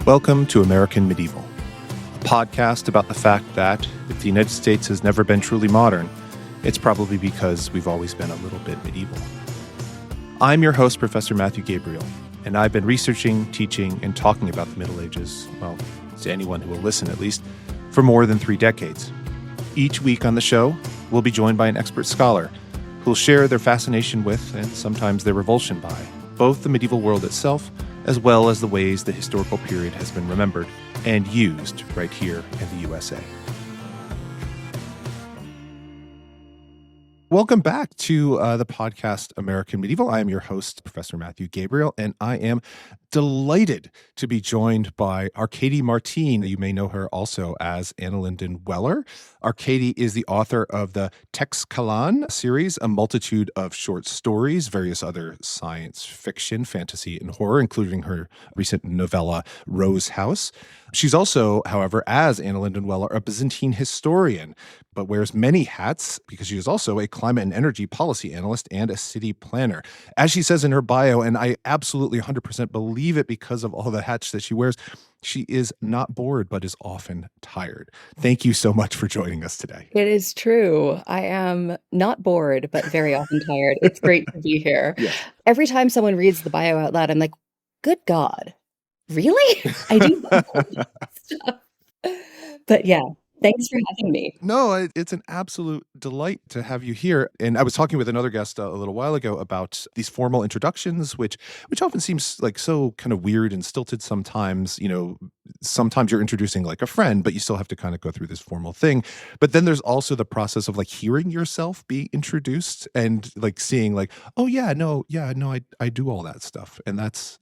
Welcome to American Medieval, a podcast about the fact that if the United States has never been truly modern, it's probably because we've always been a little bit medieval. I'm your host, Professor Matthew Gabriele, and I've been researching, teaching, and talking about the Middle Ages, well, to anyone who will listen at least, for more than 3 decades. Each week on the show, we'll be joined by an expert scholar who'll share their fascination with, and sometimes their revulsion by, both the medieval world itself, as well as the ways the historical period has been remembered and used right here in the USA. Welcome back to the podcast American Medieval. I am your host, Professor Matthew Gabriele, and I am delighted to be joined by Arkady Martine. You may know her also as AnnaLinden Weller. Arkady is the author of the Textkalan series, a multitude of short stories, various other science fiction, fantasy, and horror, including her recent novella, Rose House. She's also, however, as AnnaLinden Weller, a Byzantine historian, but wears many hats because she is also a climate and energy policy analyst and a city planner. As she says in her bio, and I absolutely 100% believe it because of all the hats that she wears, she is not bored, but is often tired. Thank you so much for joining us today. It is true. I am not bored, but very often tired. It's great to be here. Yeah. Every time someone reads the bio out loud, I'm like, good God, really? I do stuff. But yeah, thanks for having me. No, it's an absolute delight to have you here. And I was talking with another guest a little while ago about these formal introductions, which often seems like so kind of weird and stilted sometimes. You know, sometimes you're introducing like a friend, but you still have to kind of go through this formal thing. But then there's also the process of like hearing yourself be introduced and like seeing like, oh yeah, no, I do all that stuff. And that's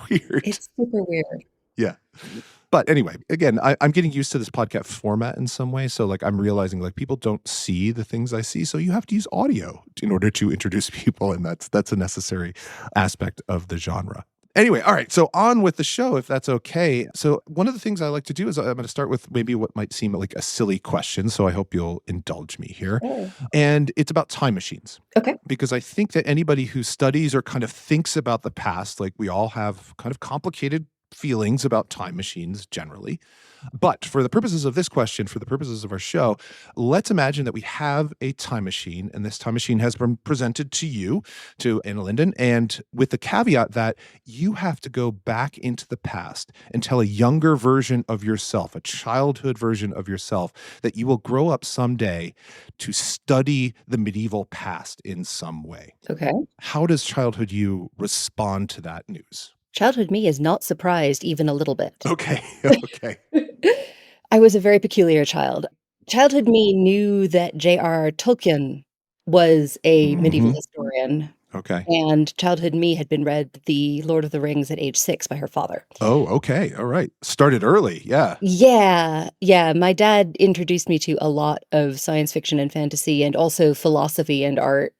weird. It's super weird. Yeah. But anyway, again, I'm getting used to this podcast format in some way. So like I'm realizing like people don't see the things I see. So you have to use audio in order to introduce people. And that's a necessary aspect of the genre. Anyway, all right. So on with the show, if that's okay. So one of the things I like to do is I'm going to start with maybe what might seem like a silly question. So I hope you'll indulge me here. Oh. And it's about time machines. Okay. Because I think that anybody who studies or kind of thinks about the past, like we all have kind of complicated feelings about time machines generally. But for the purposes of this question, for the purposes of our show, let's imagine that we have a time machine, and this time machine has been presented to you, to AnnaLinden, and with the caveat that you have to go back into the past and tell a younger version of yourself, a childhood version of yourself, that you will grow up someday to study the medieval past in some way. Okay. How does childhood you respond to that news? Childhood me is not surprised even a little bit. Okay. I was a very peculiar child. Childhood me knew that J.R.R. Tolkien was a medieval historian. Okay. And childhood me had been read The Lord of the Rings at age 6 by her father. Oh, okay. All right. Started early. Yeah. Yeah. My dad introduced me to a lot of science fiction and fantasy and also philosophy and art.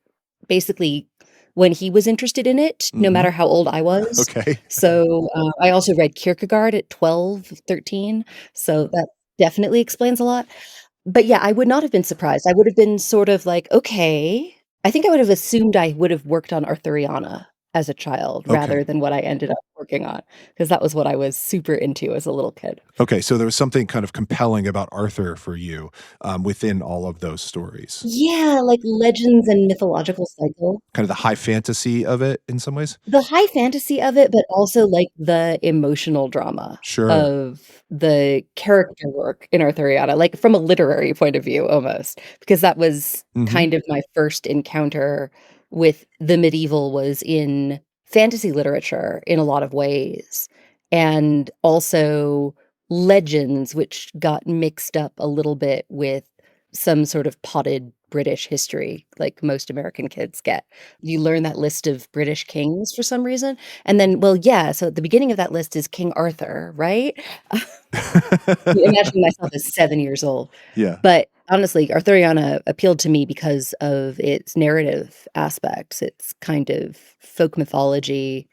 Basically, when he was interested in it, no matter how old I was. Okay. So I also read Kierkegaard at 12, 13. So that definitely explains a lot. But yeah, I would not have been surprised. I would have been sort of like, okay. I think I would have assumed I would have worked on Arthuriana as a child rather than what I ended up working on, because that was what I was super into as a little kid. Okay. So there was something kind of compelling about Arthur for you within all of those stories. Yeah, like legends and mythological cycle. Kind of the high fantasy of it in some ways. The high fantasy of it, but also like the emotional drama of the character work in Arthuriana, like from a literary point of view almost, because that was kind of my first encounter with the medieval was in fantasy literature in a lot of ways. And also legends, which got mixed up a little bit with some sort of potted British history, like most American kids get. You learn that list of British kings for some reason. And then, so at the beginning of that list is King Arthur, right? Imagining myself as 7 years old. Yeah. But honestly, Arthuriana appealed to me because of its narrative aspects. It's kind of folk mythology,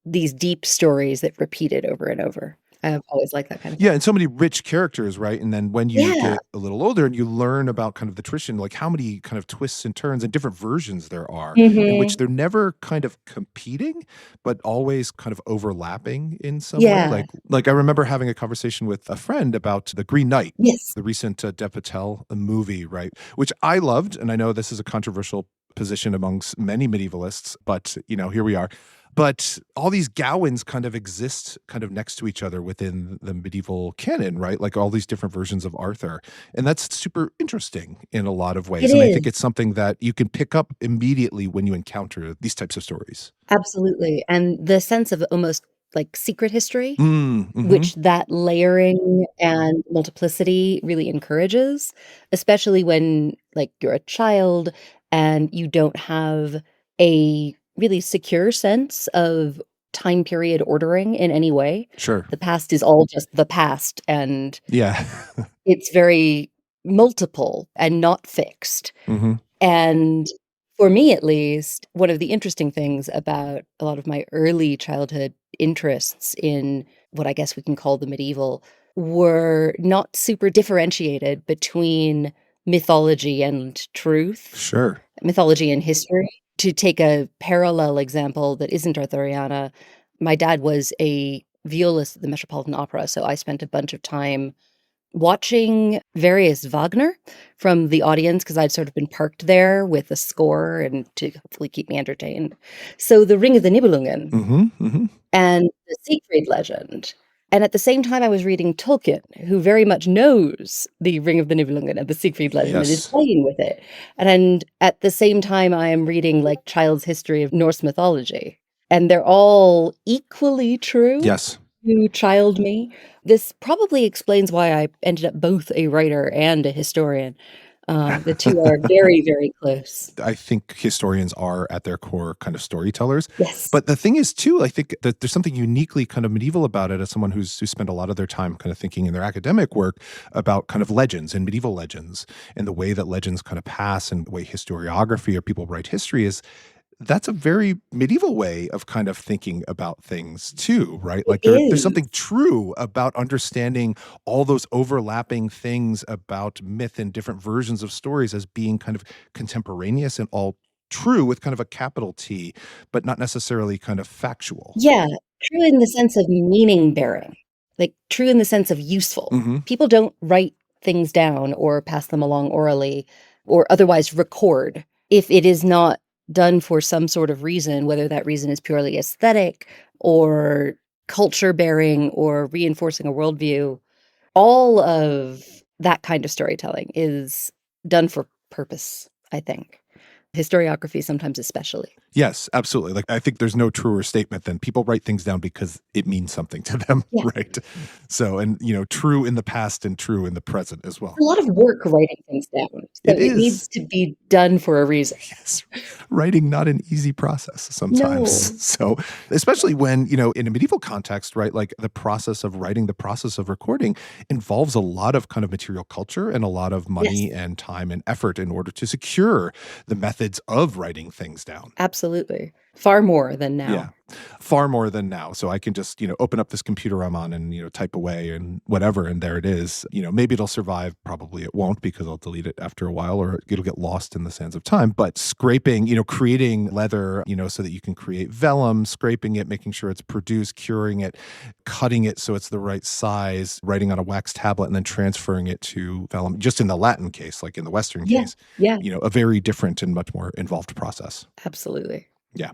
these deep stories that repeated over and over. I've always liked that kind of Yeah, thing. and so many rich characters, right? And then when you Yeah. get a little older and you learn about kind of the tradition, like how many kind of twists and turns and different versions there are, in which Mhm. they're never kind of competing, but always kind of overlapping in some way. Yeah. Like I remember having a conversation with a friend about The Green Knight, Yes. the recent Dev Patel movie, right? Which I loved, and I know this is a controversial position amongst many medievalists, but here we are. But all these Gowans kind of exist kind of next to each other within the medieval canon, right? Like all these different versions of Arthur. And that's super interesting in a lot of It ways. And I think is. it's something that you can pick up immediately when you encounter these types of stories. Absolutely, and the sense of almost, like, secret history, Mhm. which that layering and multiplicity really encourages, especially when, like, you're a child and you don't have a really secure sense of time period ordering in any way. Sure. The past is all just the past, and Yeah. it's very multiple and not fixed. Mhm. And for me, at least, one of the interesting things about a lot of my early childhood interests in what I guess we can call the medieval were not super differentiated between mythology and truth, Sure. mythology and history. To take a parallel example that isn't Arthuriana, my dad was a violist at the Metropolitan Opera, so I spent a bunch of time watching various Wagner from the audience because 'cause I'd sort of been parked there with a score and to hopefully keep me entertained. So, The Ring of the Nibelungen Mhm. Mhm. and the Siegfried legend, and at the same time, I was reading Tolkien, who very much knows The Ring of the Nibelungen and the Siegfried legend and is Yes. playing with it, and at the same time, I am reading, like, child's history of Norse mythology, and they're all equally true Yes. to child me. This probably explains why I ended up both a writer and a historian. The 2 are very, very close. I think historians are at their core kind of storytellers. Yes. But the thing is too, I think that there's something uniquely kind of medieval about it as someone who spent a lot of their time kind of thinking in their academic work about kind of legends and medieval legends and the way that legends kind of pass and the way historiography or people write history is that's a very medieval way of kind of thinking about things too, right? It Like there's is. something true about understanding all those overlapping things about myth and different versions of stories as being kind of contemporaneous and all true with kind of a capital T, but not necessarily kind of factual. Yeah, true in the sense of meaning bearing, like, true in the sense of useful. Mhm. People don't write things down or pass them along orally or otherwise record if it is not done for some sort of reason, whether that reason is purely aesthetic or culture bearing or reinforcing a worldview. All of that kind of storytelling is done for purpose, I think. Historiography sometimes especially. Yes, absolutely. Like, I think there's no truer statement than people write things down because it means something to them, Yeah. right? So, and true in the past and true in the present as well. A lot of work writing things down, so It it is. needs to be done for a reason. Yes. Writing not an easy process sometimes. No. So, especially when, in a medieval context, right, like the process of writing, the process of recording involves a lot of kind of material culture and a lot of Yes, money and time and effort in order to secure the methods of writing things down. absolutely. Far more than Yeah. now. Far more than now. So I can just, open up this computer I'm on and, type away and whatever, and there it is. Maybe it'll survive. Probably it won't because I'll delete it after a while or it'll get lost in the sands of time. But scraping, creating leather, so that you can create vellum, scraping it, making sure it's produced, curing it, cutting it so it's the right size, writing on a wax tablet and then transferring it to vellum, just in the Latin case, like in the Western Yeah, case, yeah, a very different and much more involved process. absolutely. Yeah.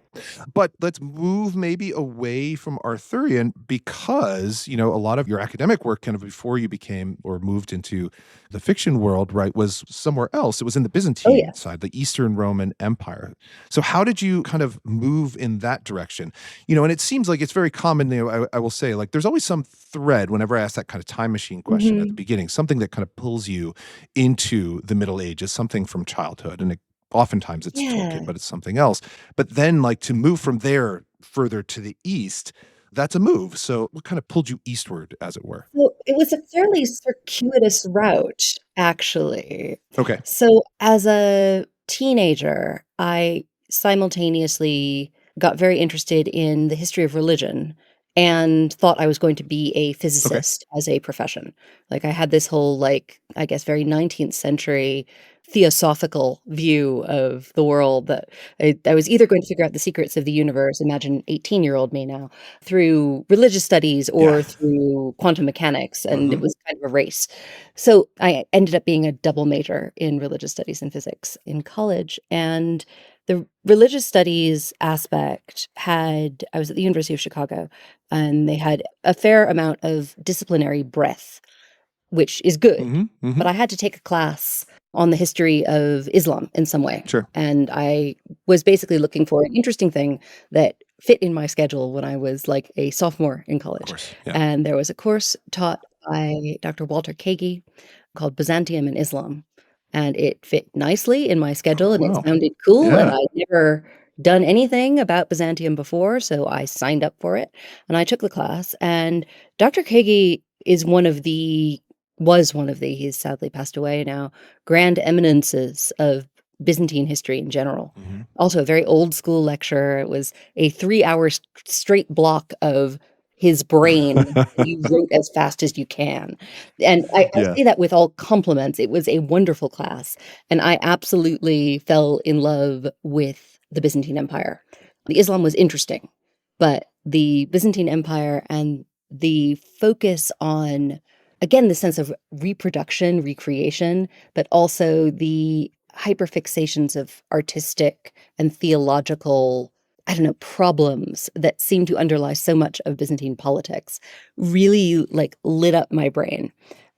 But let's move maybe away from Arthurian because, a lot of your academic work kind of before you became or moved into the fiction world, right, was somewhere else. It was in the Oh, Byzantine yes. side, the Eastern Roman Empire. So how did you kind of move in that direction? And it seems like it's very common, I will say, like there's always some thread whenever I ask that kind of time machine question at the Mhm. beginning, something that kind of pulls you into the Middle Ages, something from childhood. And oftentimes it's Yeah. Tolkien, but it's something else. But then, like, to move from there further to the east, that's a move. So, what kind of pulled you eastward, as it were? Well, it was a fairly circuitous route, actually. Okay. So, as a teenager, I simultaneously got very interested in the history of religion and thought I was going to be a physicist as a profession. Like, I had this whole, like, I guess, very 19th century theosophical view of the world that I was either going to figure out the secrets of the universe, imagine 18-year-old me now, through religious studies or through quantum mechanics, and it was kind of a race. So I ended up being a double major in religious studies and physics in college, and the religious studies aspect had I was at the University of Chicago, and they had a fair amount of disciplinary breadth, which is good, but I had to take a class on the history of Islam in some way. Sure. And I was basically looking for an interesting thing that fit in my schedule when I was like a sophomore in college. Of course, yeah. And there was a course taught by Dr. Walter Kagi called Byzantium and Islam. And it fit nicely in my schedule, and it sounded cool, and I'd never done anything about Byzantium before, so I signed up for it, and I took the class, and Dr. Kagi is was one of the, he's sadly passed away now, grand eminences of Byzantine history in general. Also a very old school lecture. It was a 3-hour straight block of his brain. You wrote as fast as you can. And I say that with all compliments. It was a wonderful class. And I absolutely fell in love with the Byzantine Empire. The Islam was interesting, but the Byzantine Empire and the focus on, again, the sense of reproduction, recreation, but also the hyperfixations of artistic and theological, I don't know, problems that seem to underlie so much of Byzantine politics really like lit up my brain.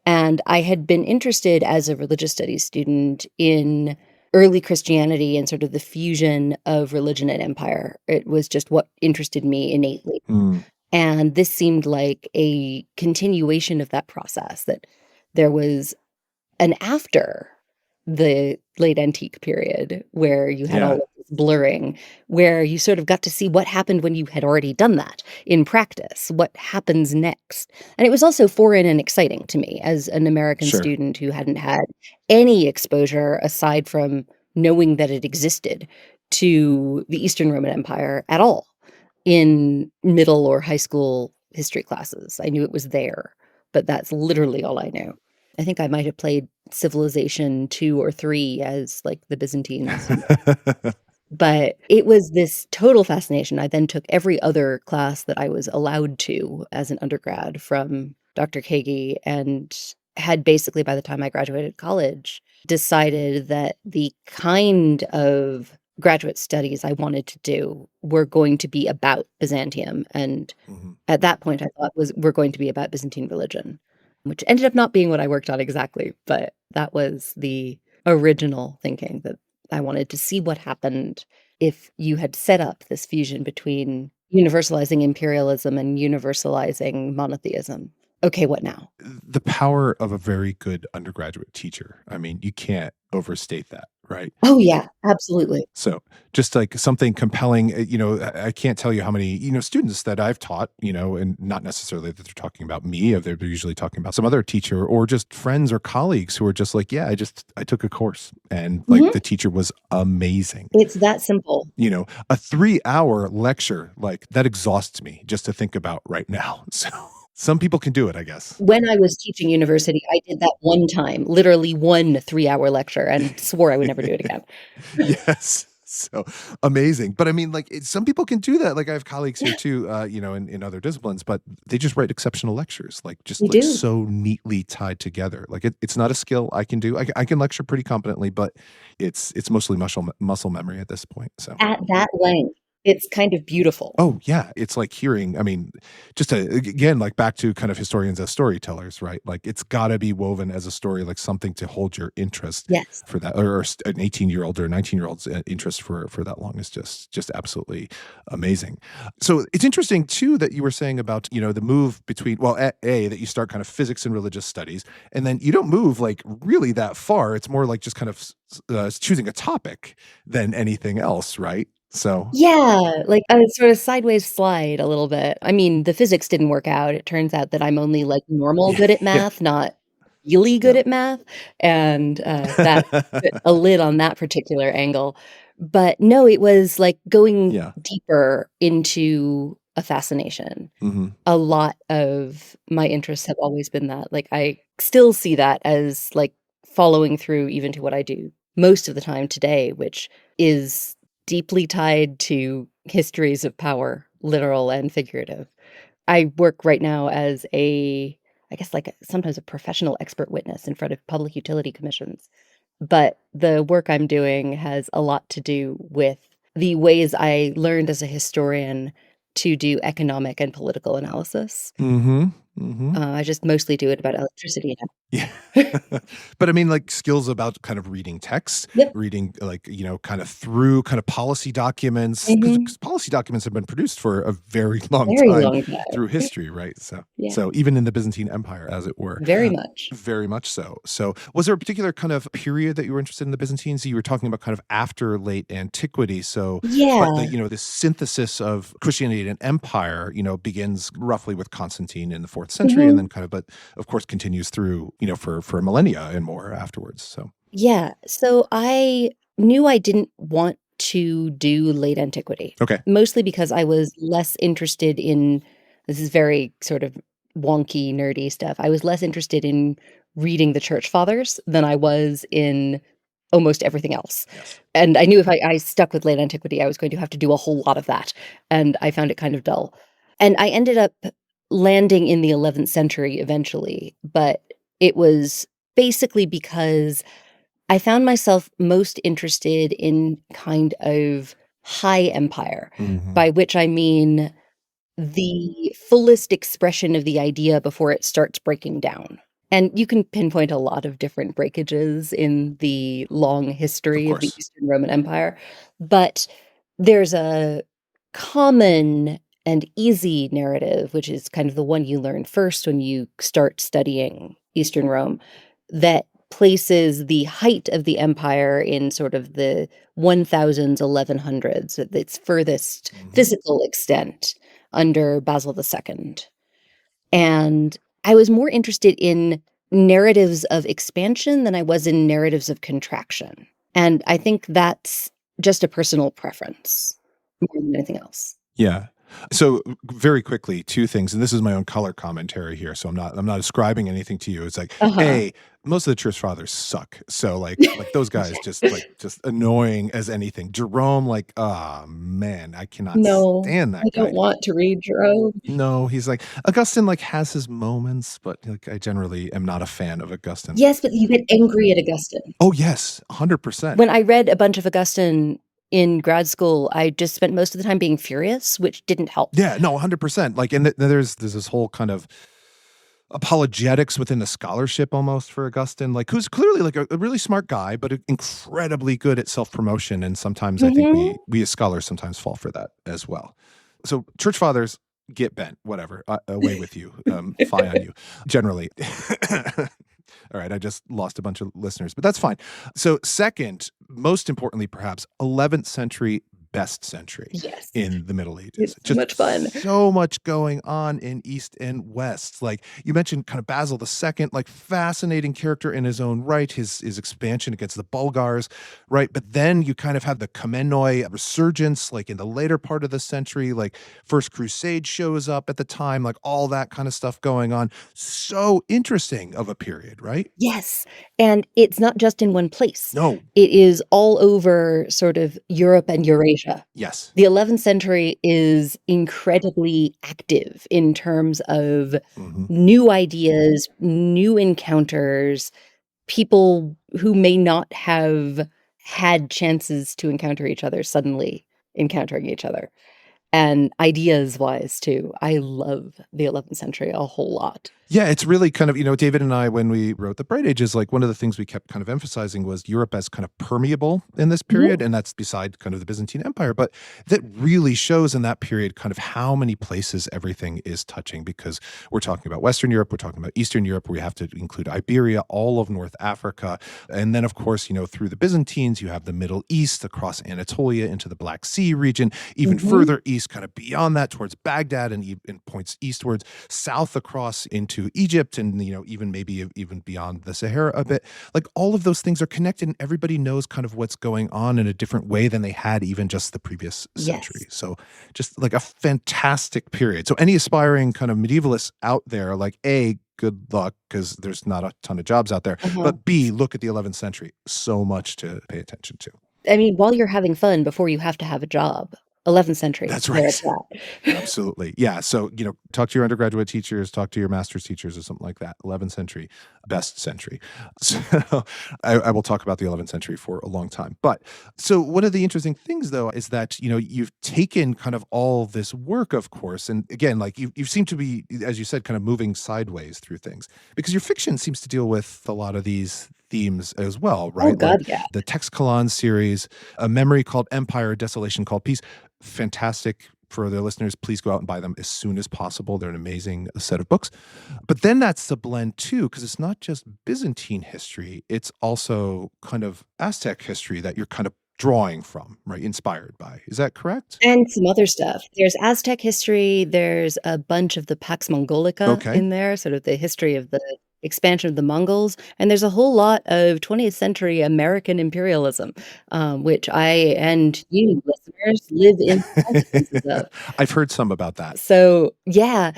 And I had been interested as a religious studies student in early Christianity and sort of the fusion of religion and empire. It was just what interested me innately. And this seemed like a continuation of that process, that there was an after the late antique period where you had all of this blurring, where you sort of got to see what happened when you had already done that in practice, what happens next. And it was also foreign and exciting to me as an American student who hadn't had any exposure aside from knowing that it existed to the Eastern Roman Empire at all in middle or high school history classes. I knew it was there, but that's literally all I knew. I think I might have played Civilization 2 or 3 as like the Byzantines. But it was this total fascination. I then took every other class that I was allowed to as an undergrad from Dr. Kagi, and had basically, by the time I graduated college, decided that the kind of graduate studies I wanted to do were going to be about Byzantium. And at that point, I thought were going to be about Byzantine religion, which ended up not being what I worked on exactly. But that was the original thinking, that I wanted to see what happened if you had set up this fusion between universalizing imperialism and universalizing monotheism. Okay, what now? The power of a very good undergraduate teacher. I mean, you can't overstate that, right? Oh, yeah, absolutely. So just like something compelling, I can't tell you how many, students that I've taught, and not necessarily that they're talking about me, they're usually talking about some other teacher, or just friends or colleagues who are just like, I took a course, and like the teacher was amazing. It's that simple. A 3-hour lecture, like that exhausts me just to think about right now. So some people can do it, I guess. When I was teaching university, I did that one time, literally one 3-hour lecture, and swore I would never do it again. Yes. So amazing. But I mean, like, some people can do that. Like, I have colleagues here too, in other disciplines, but they just write exceptional lectures, like just like so neatly tied together. Like it's not a skill I can do. I can lecture pretty competently, but it's mostly muscle memory at this point. So at that length, it's kind of beautiful. Oh, yeah. It's like hearing, I mean, just again, like back to kind of historians as storytellers, right? Like it's got to be woven as a story, like something to hold your interest for that, or an 18-year-old or a 19-year-old's interest for that long is just absolutely amazing. So it's interesting too that you were saying about, the move between, well, that you start kind of physics and religious studies, and then you don't move like really that far. It's more like just kind of choosing a topic than anything else, right? So yeah, like a sort of sideways slide a little bit. I mean, the physics didn't work out. It turns out that I'm only like normal good at math, not really good at math, and that put a lid on that particular angle. But no, it was like going deeper into a fascination. A lot of my interests have always been that. Like, I still see that as, like, following through even to what I do most of the time today, which is deeply tied to histories of power, literal and figurative. I work right now as I guess, like, sometimes a professional expert witness in front of public utility commissions. But the work I'm doing has a lot to do with the ways I learned as a historian to do economic and political analysis. I just mostly do it about electricity now. Yeah. But I mean, like, skills about kind of reading text, Yep. reading, like, kind of through kind of policy documents, because policy documents have been produced for a very long Very time long time. through history, right? So, Yeah. so even in the Byzantine Empire, as it were. Very much. Very much so. So was there a particular kind of period that you were interested in the Byzantines? You were talking about kind of after late antiquity. So, Yeah. but this synthesis of Christianity and empire, begins roughly with Constantine in the 4th century and then kind of, but of course continues through, for millennia and more afterwards. So, Yeah. So I knew I didn't want to do late antiquity. okay. Mostly because I was less interested in, this is very sort of wonky, nerdy stuff. I was less interested in reading the church fathers than I was in almost everything else. Yes. And I knew if I stuck with late antiquity, I was going to have to do a whole lot of that. And I found it kind of dull. And I ended up landing in the 11th century eventually, but it was basically because I found myself most interested in kind of high empire, by which I mean the fullest expression of the idea before it starts breaking down. And you can pinpoint a lot of different breakages in the long history of the Eastern Roman Empire, but there's a common and easy narrative, which is kind of the one you learn first when you start studying Eastern Rome, that places the height of the empire in sort of the 1000s, 1100s, at its furthest physical extent under Basil II. And I was more interested in narratives of expansion than I was in narratives of contraction. And I think that's just a personal preference more than anything else. Yeah. So very quickly, 2 things, and this is my own color commentary here. So I'm not ascribing anything to you. It's like, A, most of the church fathers suck. So like those guys just annoying as anything. Jerome, like, oh man, I cannot stand that guy. I don't want to read Jerome. No, he's like, Augustine like has his moments, but like I generally am not a fan of Augustine. Yes, but you get angry at Augustine. Oh yes, 100%. When I read a bunch of Augustine in grad school, I just spent most of the time being furious, which didn't help. Yeah, no, 100%. Like, and there's this whole kind of apologetics within the scholarship almost for Augustine, like who's clearly like a really smart guy, but incredibly good at self-promotion. And sometimes I think we as scholars sometimes fall for that as well. So church fathers get bent, whatever, away with you, fie on you, generally. All right, I just lost a bunch of listeners, but that's fine. So second, most importantly, perhaps 11th century, best century in the Middle Ages. It's just much fun. So much going on in East and West. Like you mentioned kind of Basil II, like fascinating character in his own right, his expansion against the Bulgars, right? But then you kind of have the Komnenoi resurgence, like in the later part of the century, like First Crusade shows up at the time, like all that kind of stuff going on. So interesting of a period, right? Yes. And it's not just in one place. No. It is all over sort of Europe and Eurasia. Yes. The 11th century is incredibly active in terms of new ideas, new encounters, people who may not have had chances to encounter each other suddenly encountering each other. And ideas-wise, too. I love the 11th century a whole lot. Yeah, it's really kind of, David and I, when we wrote The Bright Ages, like one of the things we kept kind of emphasizing was Europe as kind of permeable in this period, and that's beside kind of the Byzantine Empire, but that really shows in that period kind of how many places everything is touching, because we're talking about Western Europe, we're talking about Eastern Europe, we have to include Iberia, all of North Africa, and then of course, through the Byzantines, you have the Middle East, across Anatolia into the Black Sea region, even further east Greece, kind of beyond that towards Baghdad and points eastwards, south across into Egypt, and even maybe even beyond the Sahara a bit. Like all of those things are connected, and everybody knows kind of what's going on in a different way than they had even just the previous century. Yes. So just like a fantastic period. So any aspiring kind of medievalists out there, like A, good luck, because there's not a ton of jobs out there. Uh-huh. But B, look at the 11th century. So much to pay attention to. I mean, while you're having fun before you have to have a job. 11th century. That's Where right. it's at. Absolutely. Yeah. So, talk to your undergraduate teachers, talk to your master's teachers or something like that. 11th century, best century. So I will talk about the 11th century for a long time. But so one of the interesting things, though, is that, you've taken kind of all this work, of course. And again, like you seem to be, as you said, kind of moving sideways through things because your fiction seems to deal with a lot of these themes as well, right? Oh, God, like yeah. the Texcalan series, A Memory Called Empire, Desolation Called Peace. Fantastic for their listeners. Please go out and buy them as soon as possible. They're an amazing set of books. But then that's the blend too, because it's not just Byzantine history, it's also kind of Aztec history that you're kind of drawing from, right? Inspired by. Is that correct? And some other stuff. There's Aztec history. There's a bunch of the Pax Mongolica in there, sort of the history of the expansion of the Mongols. And there's a whole lot of 20th century American imperialism, which I and you listeners live in the consequences of. I've heard some about that. So, yeah.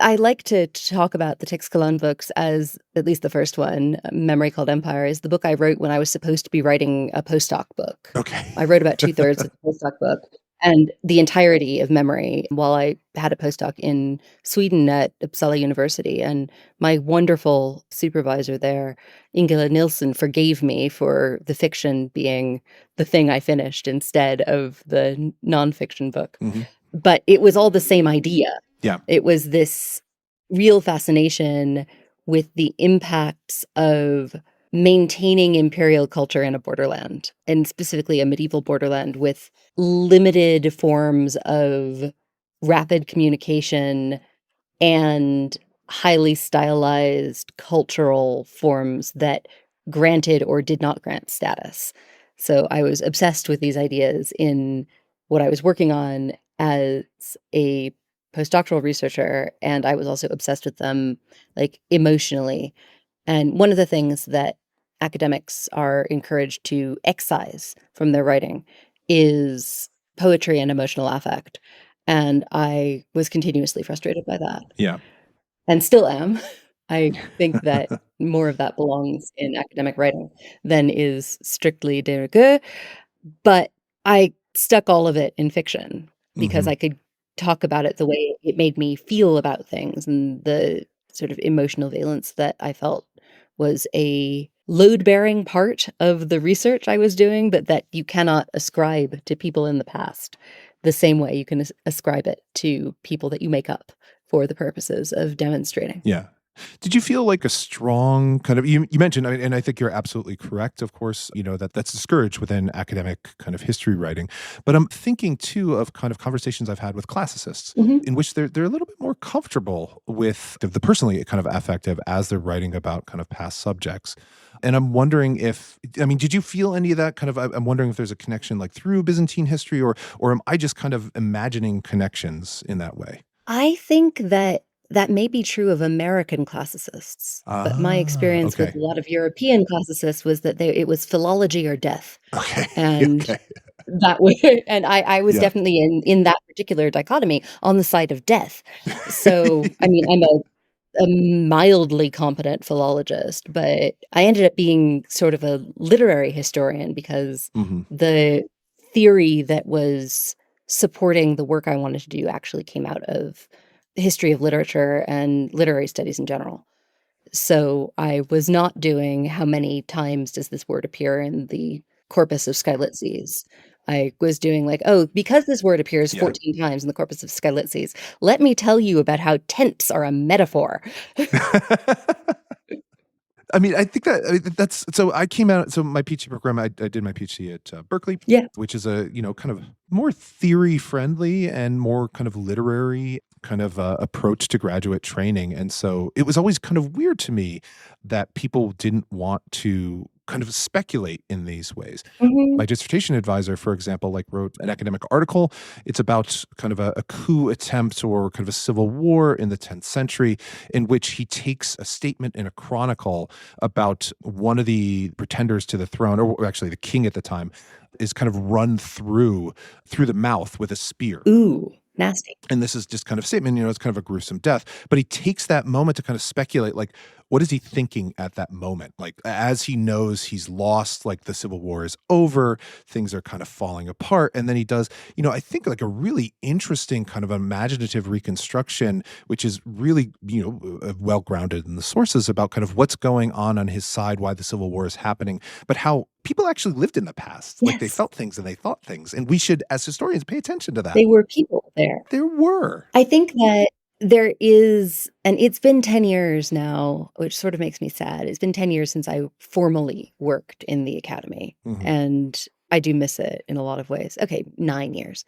I like to talk about the Texcalan books as, at least the first one, Memory Called Empire, is the book I wrote when I was supposed to be writing a postdoc book. Okay. I wrote about 2/3 of the postdoc book and the entirety of memory while I had a postdoc in Sweden at Uppsala University. And my wonderful supervisor there, Ingela Nilsson, forgave me for the fiction being the thing I finished instead of the nonfiction book. Mm-hmm. But it was all the same idea. Yeah. It was this real fascination with the impacts of maintaining imperial culture in a borderland, and specifically a medieval borderland with limited forms of rapid communication and highly stylized cultural forms that granted or did not grant status. So I was obsessed with these ideas in what I was working on as a postdoctoral researcher, and I was also obsessed with them like emotionally. And one of the things that academics are encouraged to excise from their writing is poetry and emotional affect. And I was continuously frustrated by that. Yeah. And still am. I think that more of that belongs in academic writing than is strictly de rigueur. But I stuck all of it in fiction because I could talk about it the way it made me feel about things and the sort of emotional valence that I felt was a load-bearing part of the research I was doing, but that you cannot ascribe to people in the past the same way you can ascribe it to people that you make up for the purposes of demonstrating. Yeah. Did you feel like a strong kind of, you mentioned, and I think you're absolutely correct, of course, that's discouraged within academic kind of history writing. But I'm thinking too of kind of conversations I've had with classicists in which they're a little bit more comfortable with the personally kind of affective as they're writing about kind of past subjects. And I'm wondering did you feel any of that kind of, I'm wondering if there's a connection like through Byzantine history or am I just kind of imagining connections in that way? I think that may be true of American classicists, but my experience with a lot of European classicists was that it was philology or death. Okay. And that was, and I was definitely in that particular dichotomy on the side of death. So, I mean, I'm a mildly competent philologist, but I ended up being sort of a literary historian because the theory that was supporting the work I wanted to do actually came out of the history of literature and literary studies in general. So I was not doing how many times does this word appear in the corpus of Skylitzes. I was doing like, because this word appears 14 times in the corpus of Skylitzes, let me tell you about how tents are a metaphor. I mean, I think that's, so I came out, so my PhD program, I did my PhD at Berkeley, which is a, kind of more theory friendly and more kind of literary kind of approach to graduate training. And so it was always kind of weird to me that people didn't want to kind of speculate in these ways. Mhm. My dissertation advisor, for example, like wrote an academic article. It's about kind of a coup attempt or kind of a civil war in the 10th century, in which he takes a statement in a chronicle about one of the pretenders to the throne, or actually the king at the time, is kind of run through the mouth with a spear. Ooh, nasty. And this is just kind of statement, it's kind of a gruesome death. But he takes that moment to kind of speculate, like, what is he thinking at that moment? Like, as he knows he's lost, like the Civil War is over, things are kind of falling apart. And then he does, I think like a really interesting kind of imaginative reconstruction, which is really, well grounded in the sources about kind of what's going on his side, why the Civil War is happening, but how people actually lived in the past. Like they Yes. felt things and they thought things. And we should, as historians, pay attention to that. They were people there. There were. I think that there is, and it's been 10 years now, which sort of makes me sad. It's been 10 years since I formally worked in the academy, and I do miss it in a lot of ways. Okay, 9 years.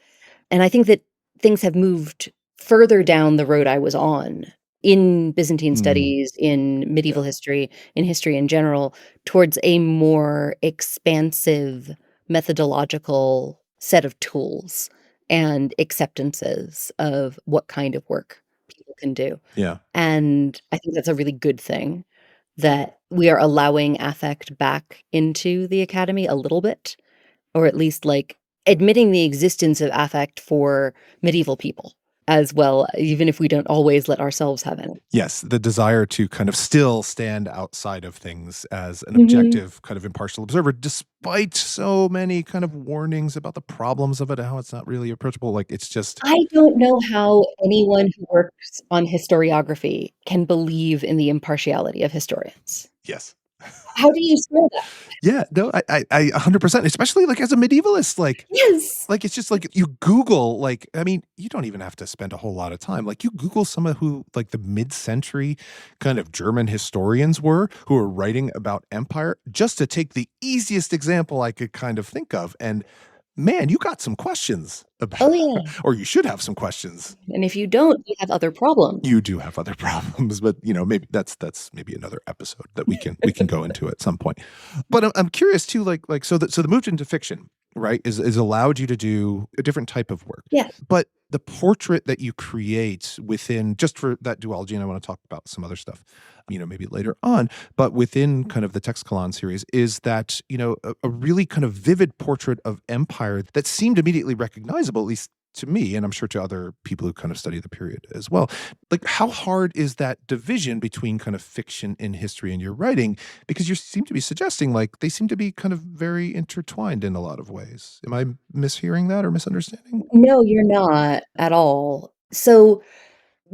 And I think that things have moved further down the road I was on in Byzantine studies, in medieval history, in history in general, towards a more expansive methodological set of tools and acceptances of what kind of work people can do. Yeah. And I think that's a really good thing that we are allowing affect back into the academy a little bit, or at least like admitting the existence of affect for medieval people as well, even if we don't always let ourselves have any. Yes, the desire to kind of still stand outside of things as an objective, kind of impartial observer, despite so many kind of warnings about the problems of it, how it's not really approachable. Like it's just, I don't know how anyone who works on historiography can believe in the impartiality of historians. yes. How do you square that? Yeah, no, I 100%, especially like as a medievalist, Yes. like it's just like you Google, like, I mean, you don't even have to spend a whole lot of time. Like you Google some of who like the mid-century kind of German historians were who were writing about empire, just to take the easiest example I could kind of think of. And man, you got some questions about, Oh, yeah. or you should have some questions. And if you don't, you have other problems. You do have other problems, but maybe that's maybe another episode that we can go into at some point. But I'm curious too, like so the move into fiction, right, is allowed you to do a different type of work. Yeah. But the portrait that you create within, just for that duology, and I want to talk about some other stuff, maybe later on, but within kind of the Text Colon series, is that, a really kind of vivid portrait of empire that seemed immediately recognizable, at least to me, and I'm sure to other people who kind of study the period as well. Like, how hard is that division between kind of fiction and history in your writing? Because you seem to be suggesting like they seem to be kind of very intertwined in a lot of ways. Am I mishearing that or misunderstanding? No, you're not at all. So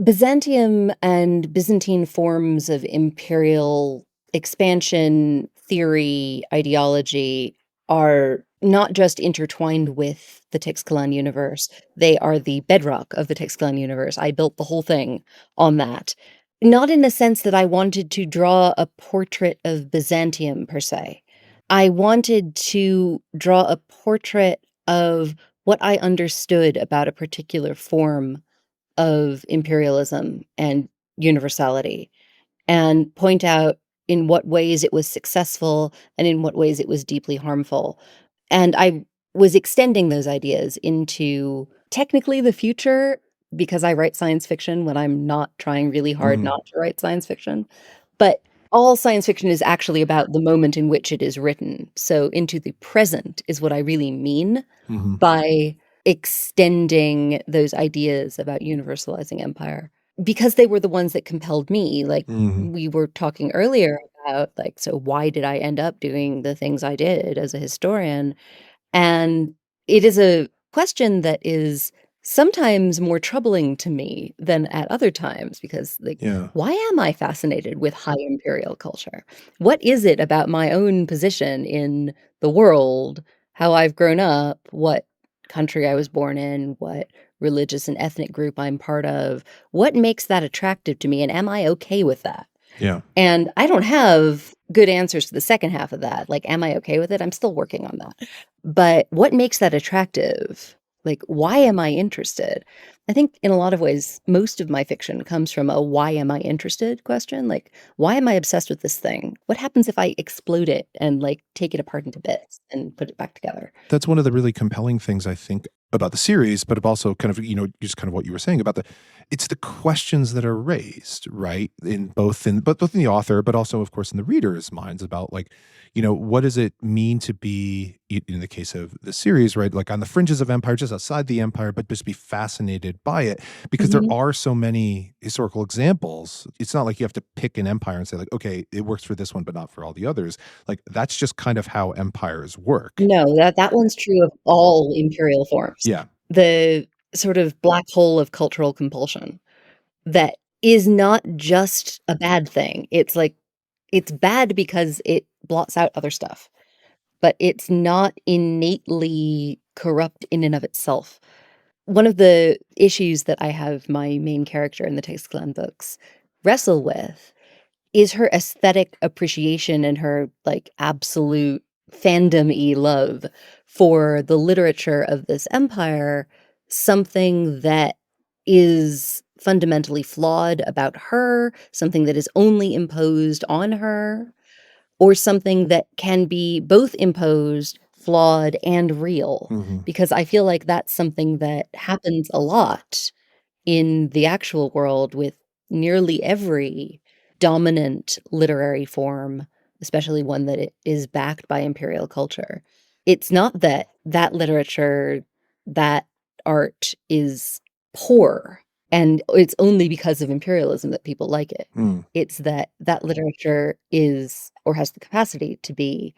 Byzantium and Byzantine forms of imperial expansion, theory, ideology are not just intertwined with the Tixcalan universe, they are the bedrock of the Tixcalan universe. I built the whole thing on that. Not in the sense that I wanted to draw a portrait of Byzantium per se. I wanted to draw a portrait of what I understood about a particular form of imperialism and universality, and point out in what ways it was successful and in what ways it was deeply harmful. And I was extending those ideas into technically the future because I write science fiction when I'm not trying really hard not to write science fiction. But all science fiction is actually about the moment in which it is written. So into the present is what I really mean by extending those ideas about universalizing empire, because they were the ones that compelled me. Like we were talking earlier about, like, so why did I end up doing the things I did as a historian? And it is a question that is sometimes more troubling to me than at other times, because like, why am I fascinated with high imperial culture? What is it about my own position in the world, how I've grown up, what country I was born in, what religious and ethnic group I'm part of? What makes that attractive to me? And am I okay with that? Yeah. And I don't have good answers to the second half of that. Like, am I okay with it? I'm still working on that. But what makes that attractive? Like, why am I interested? I think in a lot of ways, most of my fiction comes from a why am I interested question. Like, why am I obsessed with this thing? What happens if I explode it and like take it apart into bits and put it back together? That's one of the really compelling things I think about the series, but also kind of, just kind of what you were saying about it's the questions that are raised, right? Both in the author, but also of course in the reader's minds about like, what does it mean to be, in the case of the series, right? Like on the fringes of empire, just outside the empire, but just be fascinated by it because there Mhm. are so many historical examples. It's not like you have to pick an empire and say like, okay, it works for this one, but not for all the others. Like that's just kind of how empires work. No, that one's true of all imperial forms. Yeah. The sort of black hole of cultural compulsion that is not just a bad thing. It's like it's bad because it blots out other stuff, but it's not innately corrupt in and of itself. One of the issues that I have my main character in the Text Clan books wrestle with is her aesthetic appreciation and her, like, absolute fandom-y love for the literature of this empire, something that is fundamentally flawed about her, something that is only imposed on her, or something that can be both imposed, flawed, and real, Mhm. because I feel like that's something that happens a lot in the actual world with nearly every dominant literary form, especially one that it is backed by imperial culture. It's not that that literature, that art is poor and it's only because of imperialism that people like it. Mm. It's that that literature is or has the capacity to be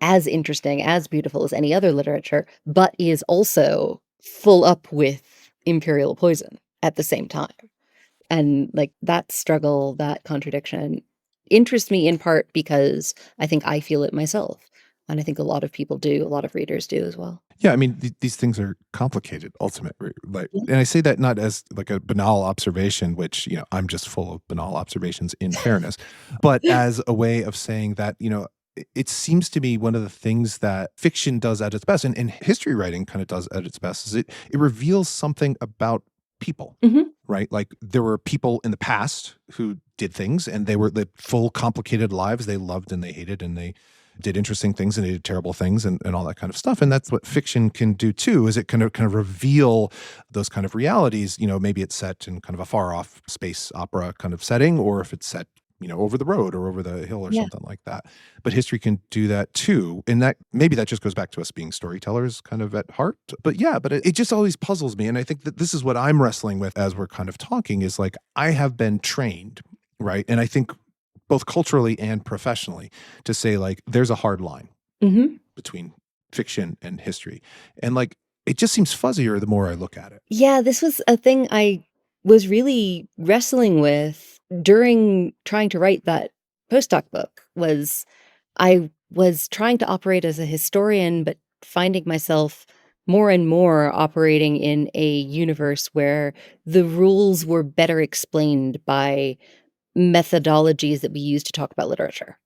as interesting, as beautiful as any other literature, but is also full up with imperial poison at the same time. And, like, that struggle, that contradiction interests me in part because I think I feel it myself, and I think a lot of people do, a lot of readers do as well. Yeah, I mean, these things are complicated, ultimately, like, Yeah. and I say that not as like a banal observation, which I'm just full of banal observations. In fairness, but as a way of saying that it seems to me one of the things that fiction does at its best, and history writing kind of does at its best, is it reveals something about people. Mhm. Right? Like there were people in the past who did things and they were the full complicated lives. They loved and they hated and they did interesting things and they did terrible things and all that kind of stuff. And that's what fiction can do too, is it kind of reveal those kind of realities. Maybe it's set in kind of a far off space opera kind of setting, or if it's set over the road or over the hill or Yeah. something like that. But history can do that too. And that maybe that just goes back to us being storytellers kind of at heart. But yeah, but it just always puzzles me. And I think that this is what I'm wrestling with as we're kind of talking, is like I have been trained, right? And I think both culturally and professionally, to say like there's a hard line Mhm. between fiction and history. And like it just seems fuzzier the more I look at it. Yeah, this was a thing I was really wrestling with during trying to write that postdoc book. Was I was trying to operate as a historian, but finding myself more and more operating in a universe where the rules were better explained by methodologies that we use to talk about literature,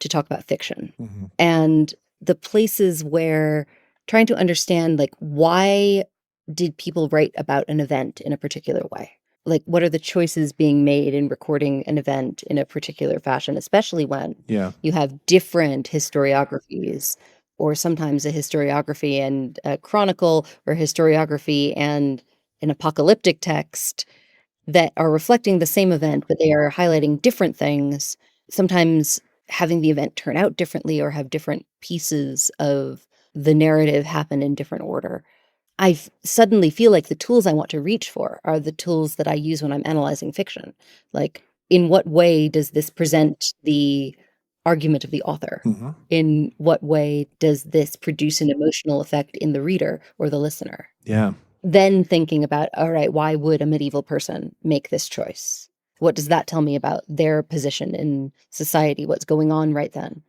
to talk about fiction. Mhm. And the places where trying to understand, like, why did people write about an event in a particular way? Like, what are the choices being made in recording an event in a particular fashion, especially when Yeah. you have different historiographies, or sometimes a historiography and a chronicle, or historiography and an apocalyptic text that are reflecting the same event, but they are highlighting different things, sometimes having the event turn out differently or have different pieces of the narrative happen in different order. Suddenly feel like the tools I want to reach for are the tools that I use when I'm analyzing fiction. Like, in what way does this present the argument of the author? Mhm. In what way does this produce an emotional effect in the reader or the listener? Yeah. Then thinking about, all right, why would a medieval person make this choice? What does that tell me about their position in society? What's going on right then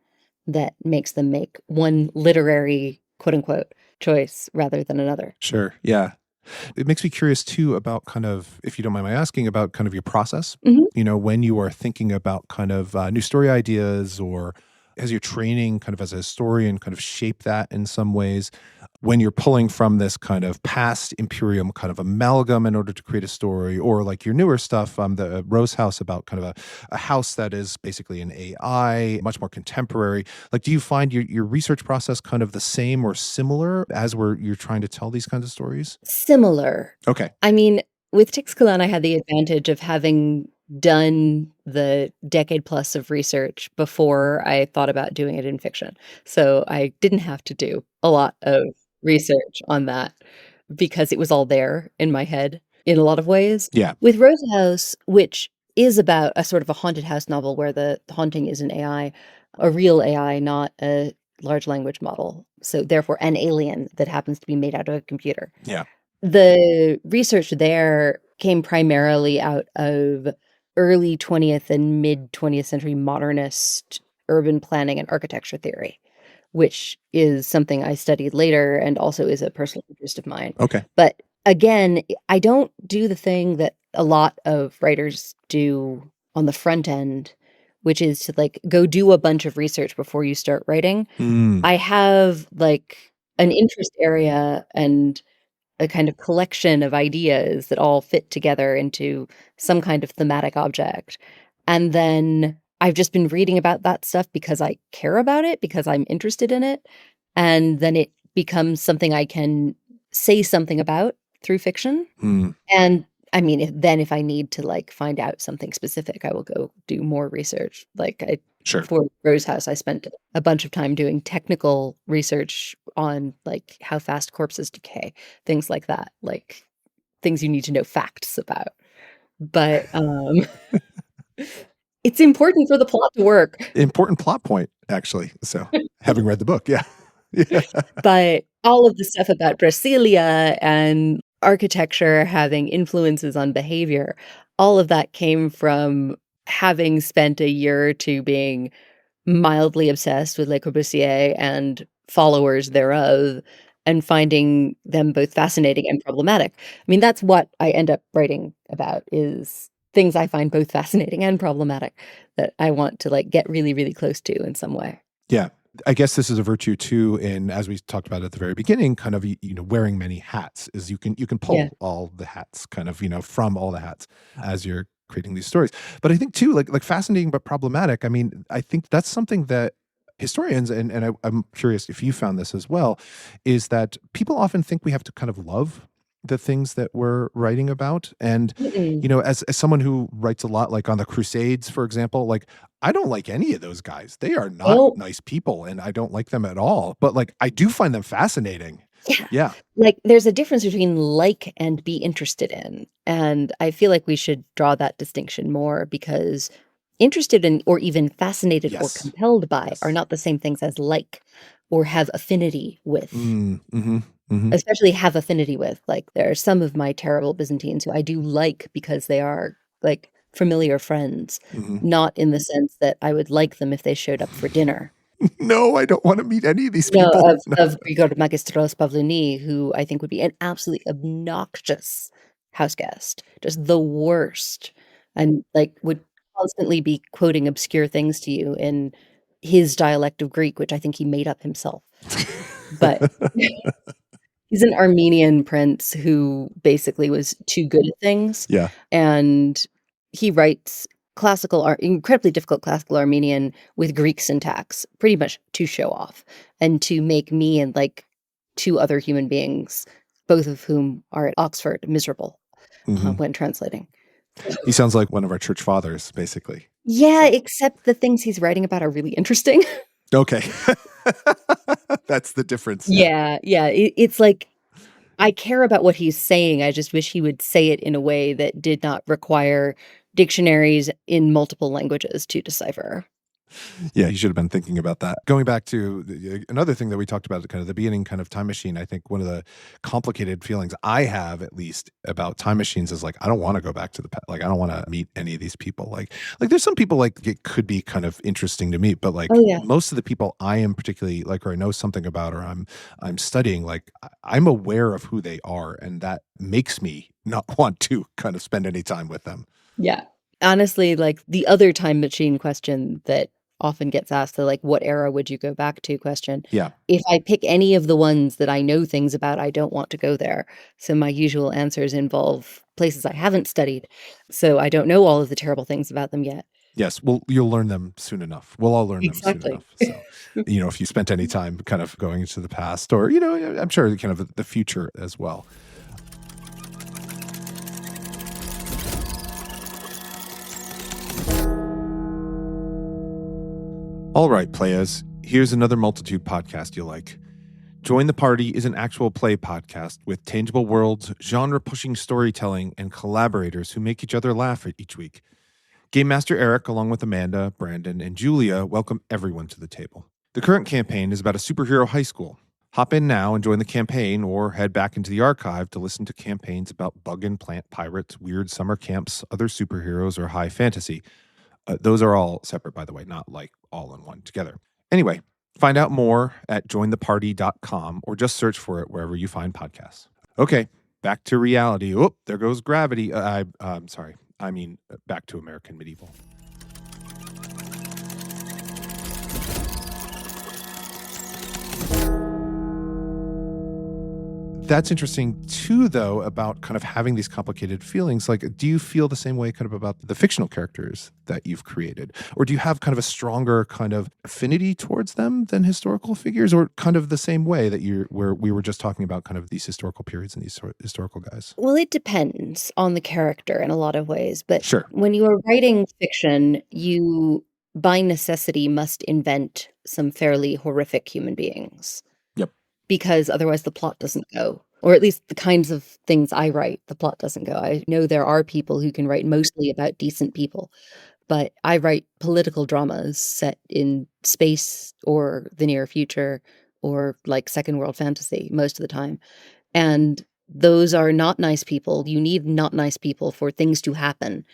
that makes them make one literary, quote unquote, choice rather than another? Sure. Yeah. It makes me curious too about kind of, if you don't mind my asking, about kind of your process, Mhm. when you are thinking about kind of new story ideas, or has your training kind of as a historian kind of shaped that in some ways? when you're pulling from this kind of past imperium kind of amalgam in order to create a story, or like your newer stuff, the Rose House, about kind of a house that is basically an AI, much more contemporary. Like, do you find your research process kind of the same or similar as you're trying to tell these kinds of stories? Similar. Okay. I mean, with Tixkalan, I had the advantage of having done the decade plus of research before I thought about doing it in fiction. So I didn't have to do a lot of research on that because it was all there in my head in a lot of ways. Yeah. With Rose House, which is about a sort of a haunted house novel where the haunting is an AI, a real AI, not a large language model. So therefore an alien that happens to be made out of a computer. Yeah. The research there came primarily out of early 20th and mid 20th century modernist urban planning and architecture theory, which is something I studied later and also is a personal interest of mine. Okay. But again, I don't do the thing that a lot of writers do on the front end, which is to like go do a bunch of research before you start writing. I have like an interest area and a kind of collection of ideas that all fit together into some kind of thematic object. And then I've just been reading about that stuff because I care about it, because I'm interested in it. And then it becomes something I can say something about through fiction. And I mean, if I need to like find out something specific, I will go do more research. Like Sure. For Rose House, I spent a bunch of time doing technical research on like how fast corpses decay, things like that, like things you need to know facts about. But it's important for the plot to work. Important plot point, actually. So having read the book, yeah. Yeah. But all of the stuff about Brasilia and architecture having influences on behavior, all of that came from having spent a year or two being mildly obsessed with Le Corbusier and followers thereof, and finding them both fascinating and problematic. I mean, that's what I end up writing about, is things I find both fascinating and problematic that I want to like get really, really close to in some way. Yeah. I guess this is a virtue too, in, as we talked about at the very beginning, kind of, wearing many hats, is you can pull all the hats kind of, from all the hats as you're creating these stories. But I think too, like fascinating but problematic. I mean, I think that's something that historians, and I'm curious if you found this as well, is that people often think we have to kind of love the things that we're writing about. And, as someone who writes a lot, like on the Crusades, for example, like I don't like any of those guys. They are not nice people, and I don't like them at all. But like, I do find them fascinating. Yeah. Like there's a difference between like and be interested in. And I feel like we should draw that distinction more, because interested in or even fascinated or compelled by are not the same things as like or have affinity with. Especially have affinity with. Like there are some of my terrible Byzantines who I do like because they are like familiar friends, not in the sense that I would like them if they showed up for dinner. No, I don't want to meet any of these people. Of Grigor Magistros Pavlini, who I think would be an absolutely obnoxious house guest, just the worst, and like would constantly be quoting obscure things to you in his dialect of Greek, which I think he made up himself. But he's an Armenian prince who basically was too good at things. Yeah. And he writes incredibly difficult classical Armenian with Greek syntax, pretty much to show off and to make me and like two other human beings, both of whom are at Oxford, miserable when translating. He sounds like one of our church fathers, basically. Yeah, except the things he's writing about are really interesting. Okay. That's the difference. Yeah. It's like, I care about what he's saying. I just wish he would say it in a way that did not require dictionaries in multiple languages to decipher. Yeah, you should have been thinking about that. Going back to another thing that we talked about at kind of the beginning, kind of Time Machine, I think one of the complicated feelings I have, at least, about Time Machines is like, I don't want to go back to the past. Like, I don't want to meet any of these people. Like there's some people like it could be kind of interesting to meet, but like most of the people I am particularly like, or I know something about, or I'm studying, like I'm aware of who they are, and that makes me not want to kind of spend any time with them. Yeah. Honestly, like the other Time Machine question that often gets asked, the like, what era would you go back to question. Yeah. If I pick any of the ones that I know things about, I don't want to go there. So my usual answers involve places I haven't studied. So I don't know all of the terrible things about them yet. Yes. Well, you'll learn them soon enough. We'll all learn them soon Exactly. enough. So, if you spent any time kind of going into the past or, I'm sure kind of the future as well. All right, players, here's another Multitude podcast you'll like. Join the Party is an actual play podcast with tangible worlds, genre-pushing storytelling, and collaborators who make each other laugh each week. Game Master Eric, along with Amanda, Brandon, and Julia, welcome everyone to the table. The current campaign is about a superhero high school. Hop in now and join the campaign, or head back into the archive to listen to campaigns about bug and plant pirates, weird summer camps, other superheroes, or high fantasy. Those are all separate, by the way, not like all in one together. Anyway, find out more at jointheparty.com or just search for it wherever you find podcasts. Okay, back to reality. Oh, there goes gravity. I'm sorry. I mean, back to American Medieval. That's interesting too, though, about kind of having these complicated feelings. Like, do you feel the same way kind of about the fictional characters that you've created? Or do you have kind of a stronger kind of affinity towards them than historical figures? Or kind of the same way that where we were just talking about kind of these historical periods and these historical guys? Well, it depends on the character in a lot of ways. But Sure. when you are writing fiction, you, by necessity, must invent some fairly horrific human beings. Yep. Because otherwise the plot doesn't go. Or at least the kinds of things I write, the plot doesn't go. I know there are people who can write mostly about decent people, but I write political dramas set in space or the near future or like second world fantasy most of the time. And those are not nice people. You need not nice people for things to happen.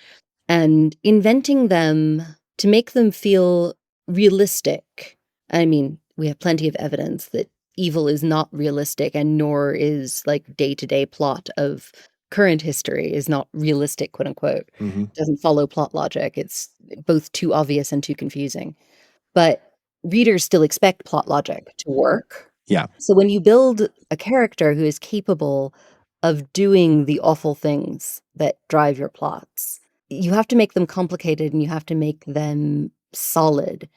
And inventing them to make them feel realistic. I mean, we have plenty of evidence that evil is not realistic, and nor is like day-to-day plot of current history is not realistic, quote unquote. Mm-hmm. Doesn't follow plot logic. It's both too obvious and too confusing. But readers still expect plot logic to work. Yeah. So when you build a character who is capable of doing the awful things that drive your plots, you have to make them complicated and you have to make them solid.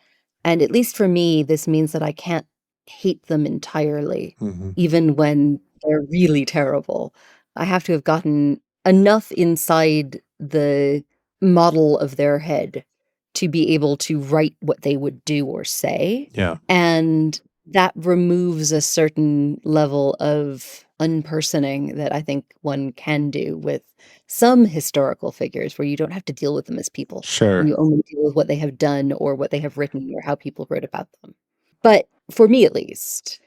And at least for me, this means that I can't hate them entirely, even when they're really terrible. I have to have gotten enough inside the model of their head to be able to write what they would do or say. Yeah. And that removes a certain level of unpersoning that I think one can do with some historical figures where you don't have to deal with them as people. Sure. You only deal with what they have done or what they have written or how people wrote about them. But for me, at least,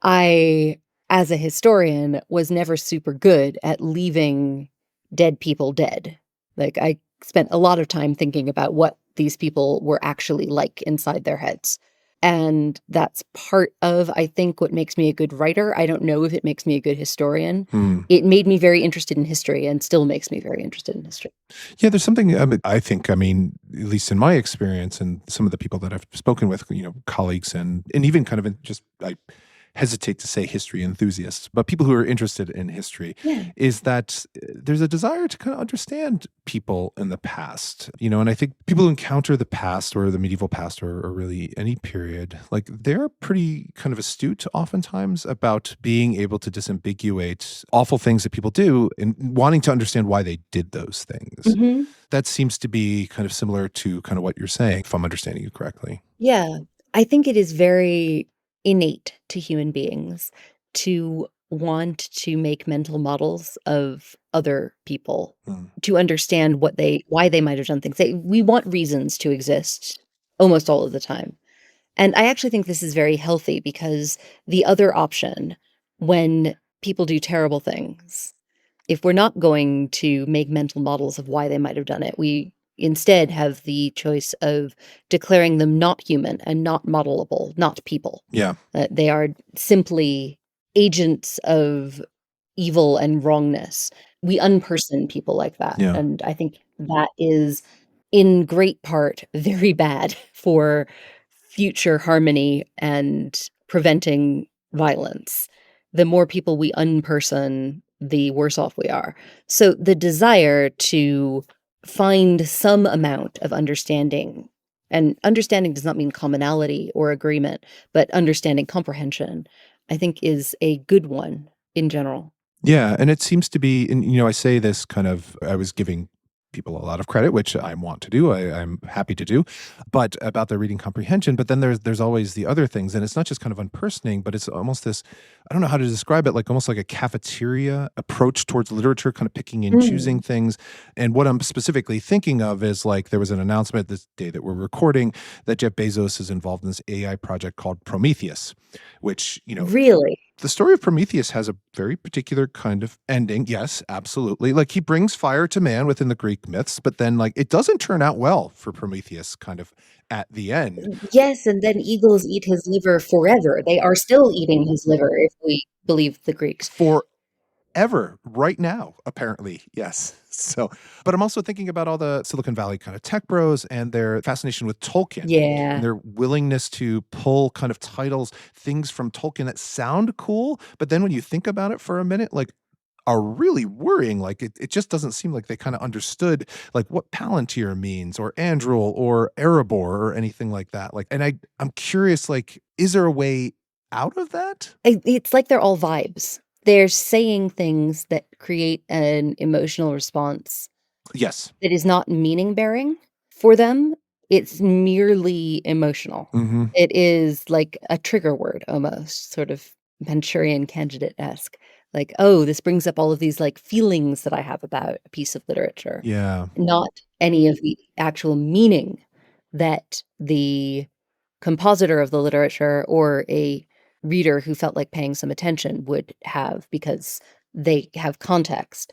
I, as a historian, was never super good at leaving dead people dead. Like, I spent a lot of time thinking about what these people were actually like inside their heads. And that's part of, I think, what makes me a good writer. I don't know if it makes me a good historian. It made me very interested in history and still makes me very interested in history. Yeah, there's something I think, at least in my experience and some of the people that I've spoken with, colleagues and even kind of I hesitate to say history enthusiasts, but people who are interested in history, is that there's a desire to kind of understand people in the past, and I think people who encounter the past or the medieval past or really any period, like they're pretty kind of astute oftentimes about being able to disambiguate awful things that people do and wanting to understand why they did those things. That seems to be kind of similar to kind of what you're saying, if I'm understanding you correctly. Yeah, I think it is very innate to human beings to want to make mental models of other people, to understand why they might have done things. We want reasons to exist almost all of the time. And I actually think this is very healthy because the other option, when people do terrible things, if we're not going to make mental models of why they might have done it, we instead have the choice of declaring them not human and not modelable, not people. Yeah. They are simply agents of evil and wrongness. We unperson people like that. Yeah. And I think that is in great part very bad for future harmony and preventing violence. The more people we unperson, the worse off we are. So the desire to find some amount of understanding, and understanding does not mean commonality or agreement, but understanding, comprehension, I think is a good one in general. Yeah, and it seems to be, and I say this kind of, I was giving people a lot of credit, which I want to do. I'm happy to do, but about their reading comprehension. But then there's always the other things, and it's not just kind of unpersoning, but it's almost this. I don't know how to describe it, like almost like a cafeteria approach towards literature, kind of picking and choosing Mm. things. And what I'm specifically thinking of is like there was an announcement this day that we're recording that Jeff Bezos is involved in this AI project called Prometheus, which Really? the story of Prometheus has a very particular kind of ending. Yes, absolutely. Like he brings fire to man within the Greek myths, but then like it doesn't turn out well for Prometheus kind of at the end. Yes, and then eagles eat his liver forever. They are still eating his liver if we believe the Greeks. Forever, right now, apparently. Yes. So, but I'm also thinking about all the Silicon Valley kind of tech bros and their fascination with Tolkien and Yeah. their willingness to pull kind of titles, things from Tolkien that sound cool, but then when you think about it for a minute, like are really worrying. Like it just doesn't seem like they kind of understood like what Palantir means or Andril or Erebor or anything like that. Like, and I'm curious, like, is there a way out of that? It's like they're all vibes. They're saying things that create an emotional response Yes. that is not meaning bearing for them. It's merely emotional. Mm-hmm. It is like a trigger word almost, sort of Manchurian Candidate-esque. Like, oh, this brings up all of these like feelings that I have about a piece of literature, Yeah. not any of the actual meaning that the compositor of the literature or a reader who felt like paying some attention would have because they have context.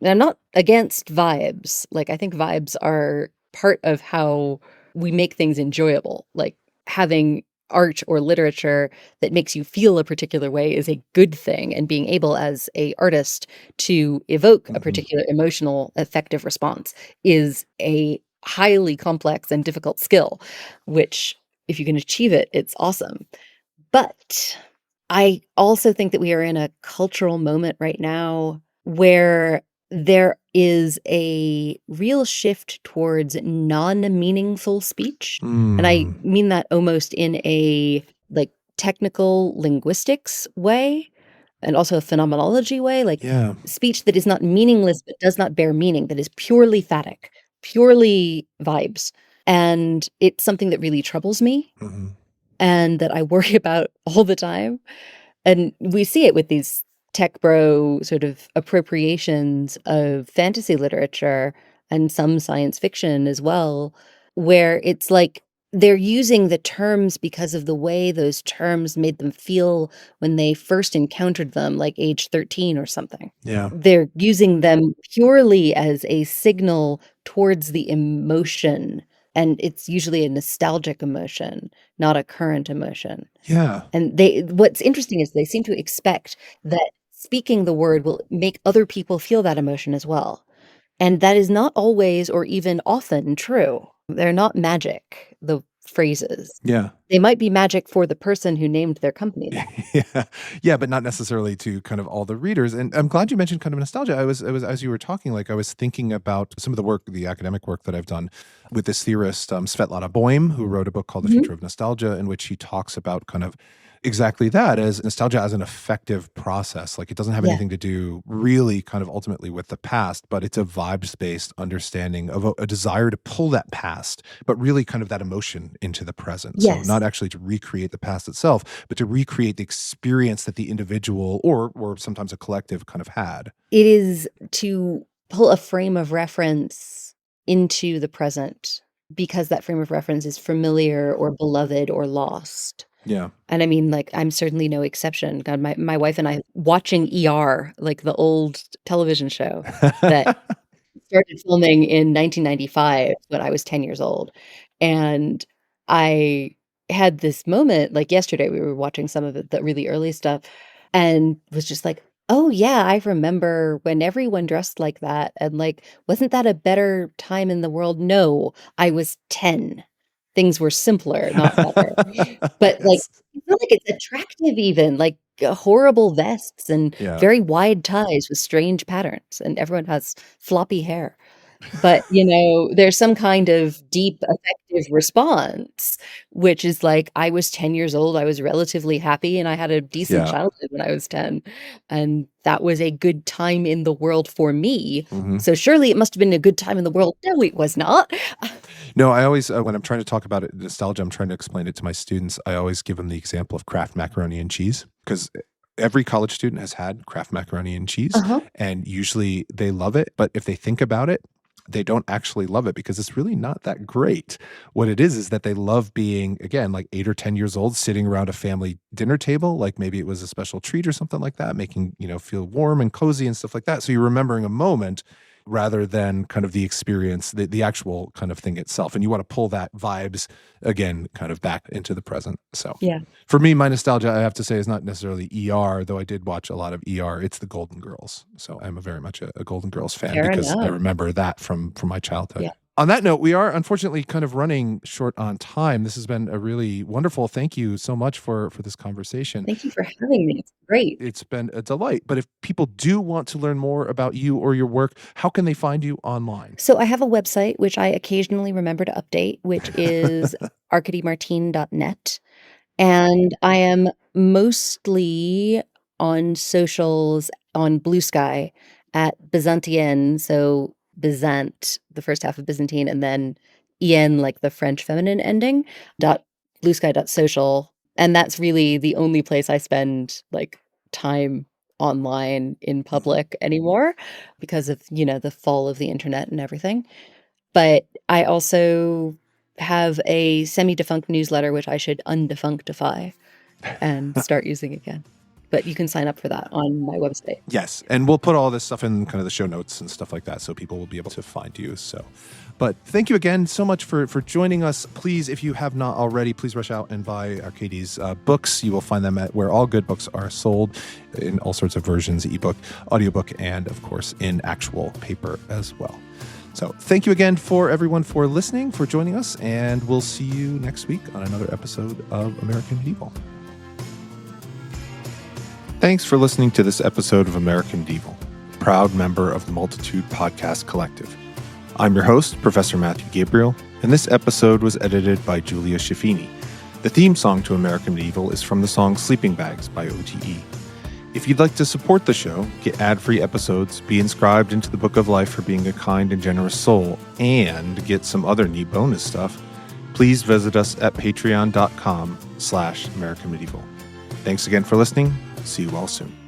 And I'm not against vibes. Like, I think vibes are part of how we make things enjoyable. Like, having art or literature that makes you feel a particular way is a good thing, and being able as a artist to evoke a Mm-hmm. particular emotional effective response is a highly complex and difficult skill, which if you can achieve it, it's awesome. But I also think that we are in a cultural moment right now where there is a real shift towards non-meaningful speech. And I Mm. mean that almost in a like technical linguistics way and also a phenomenology way, like Yeah. speech that is not meaningless but does not bear meaning, that is purely phatic, purely vibes. And it's something that really troubles me Mm-hmm. and that I worry about all the time. And we see it with these tech bro sort of appropriations of fantasy literature and some science fiction as well, where it's like they're using the terms because of the way those terms made them feel when they first encountered them, like age 13 or something. Yeah. They're using them purely as a signal towards the emotion. And it's usually a nostalgic emotion, not a current emotion. Yeah. And they what's interesting is they seem to expect that speaking the word will make other people feel that emotion as well. And that is not always or even often true. They're not magic, the phrases. Yeah. They might be magic for the person who named their company that. Yeah. Yeah, but not necessarily to kind of all the readers. And I'm glad you mentioned kind of nostalgia. I was as you were talking, like I was thinking about some of the work, the academic work that I've done with this theorist, Svetlana Boym, who wrote a book called The Mhm. Future of Nostalgia, in which he talks about kind of exactly that as nostalgia as an effective process. Like it doesn't have Yeah. anything to do really kind of ultimately with the past, but it's a vibes-based understanding of a desire to pull that past, but really kind of that emotion into the present. So Yes. not actually to recreate the past itself, but to recreate the experience that the individual or sometimes a collective kind of had. It is to pull a frame of reference into the present because that frame of reference is familiar or beloved or lost. Yeah. And I mean, like, I'm certainly no exception. God, my wife and I watching ER, like the old television show that started filming in 1995 when I was 10 years old. And I had this moment, like yesterday, we were watching some of it, the really early stuff, and was just like, Oh, yeah, I remember when everyone dressed like that and, like, wasn't that a better time in the world? No, I was 10. Things were simpler, not better. But, like, Yes. I feel like it's attractive even, like, horrible vests and Yeah. very wide ties with strange patterns, and everyone has floppy hair. But, you know, there's some kind of deep affective response, which is like, I was 10 years old, I was relatively happy, and I had a decent Yeah. childhood when I was 10, and that was a good time in the world for me, Mhm. so surely it must have been a good time in the world. No, it was not. No, I always, when I'm trying to talk about it, nostalgia, I'm trying to explain it to my students. I always give them the example of Kraft macaroni and cheese because every college student has had Kraft macaroni and cheese, Uh-huh. and usually they love it. But if they think about it, they don't actually love it because it's really not that great. What it is that they love being, again, like 8 or 10 years old, sitting around a family dinner table, like maybe it was a special treat or something like that, making, feel warm and cozy and stuff like that. So you're remembering a moment rather than kind of the experience, the actual kind of thing itself. And you want to pull that vibes again, kind of back into the present. So Yeah. for me, my nostalgia, I have to say, is not necessarily ER, though I did watch a lot of ER. It's the Golden Girls. So I'm very much a Golden Girls fan Fair because I enough. remember that from my childhood. Yeah. On that note, we are unfortunately kind of running short on time. This has been a really wonderful. Thank you so much for this conversation. Thank you for having me. It's great. It's been a delight. But if people do want to learn more about you or your work, how can they find you online? So I have a website, which I occasionally remember to update, which is arkadymartine.net. And I am mostly on socials on Blue Sky at Byzantine, so Byzant, the first half of Byzantine, and then en, like the French feminine ending, dot bluesky.social. And that's really the only place I spend like time online in public anymore because of, the fall of the internet and everything. But I also have a semi-defunct newsletter, which I should undefunctify and start using again. But you can sign up for that on my website. Yes, and we'll put all this stuff in kind of the show notes and stuff like that, so people will be able to find you. So, but thank you again so much for joining us. Please, if you have not already, please rush out and buy Arkady's books. You will find them at where all good books are sold, in all sorts of versions: ebook, audiobook, and of course in actual paper as well. So thank you again for everyone for listening, for joining us, and we'll see you next week on another episode of American Medieval. Thanks for listening to this episode of American Medieval, proud member of the Multitude Podcast Collective. I'm your host, Professor Matthew Gabriele, and this episode was edited by Julia Schiaffini. The theme song to American Medieval is from the song Sleeping Bags by OTE. If you'd like to support the show, get ad-free episodes, be inscribed into the Book of Life for being a kind and generous soul, and get some other neat bonus stuff, please visit us at patreon.com/American Medieval. Thanks again for listening. See you all soon.